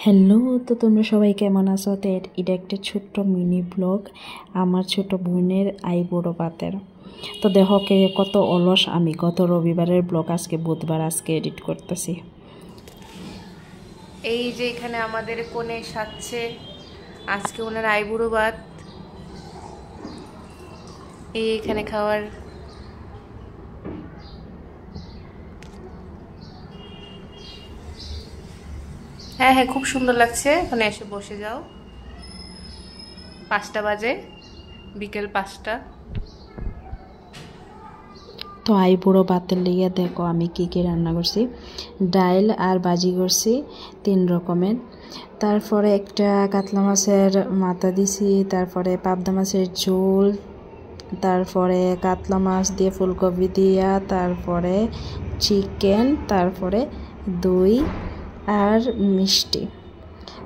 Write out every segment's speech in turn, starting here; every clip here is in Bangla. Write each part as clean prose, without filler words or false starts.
হ্যালো, তো তোমরা সবাই কেমন আছো? তো এটা একটা ছোট্ট মিনি ব্লগ আমার ছোট বোনের আইবুড়ো ভাতের। তো দেখো কে কত অলস আমি, গত রবিবারের ব্লগ আজকে বুধবার আজকে এডিট করতেছি। এই যে এখানে আমাদের কোণে সাজছে আজকে ওনার আইবুড়ো ভাত। এই এখানে খাওয়ার হ্যাঁ হ্যাঁ খুব সুন্দর লাগছে। ওখানে এসে বসে যাও। 5টা বাজে, বিকেল 5টা। তো আইবুড়ো ভাতের লিগে দেখো আমি কি কি রান্না করছি। ডাল আর ভাজি করছি 3 রকমের। তারপরে একটা কাতলা মাছের মাথা দিছি, তারপরে পাবদা মাছের ঝোল, তারপরে কাতলা মাছ দিয়ে ফুলকপি দিয়া, তারপরে চিকেন, তারপরে দই আর মিষ্টি।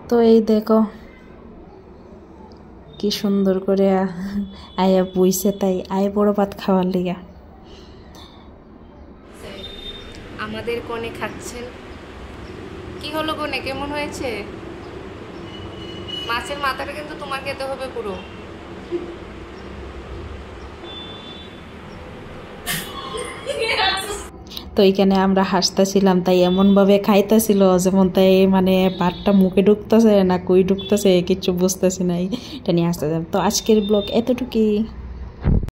তো এই দেখো কি সুন্দর করে আয়া বইছে, তাই আইবুড়ো ভাত খাওয়ার লিগা। আমাদের কোণে খাচ্ছেন। কি হলো কোণে, কেমন হয়েছে? মাছের মাথাটা কিন্তু তোমার খেতে হবে পুরো। তো এখানে আমরা হাসতেছিলাম, তাই এমনভাবে খাইতেছিল যেমন তাই মানে ভাতটা মুখে ঢুকতেছে না কই ঢুকতেছে কিছু বুঝতেছি না, এটা নিয়ে আসতে। তো আজকের ব্লগ এতটুকুই।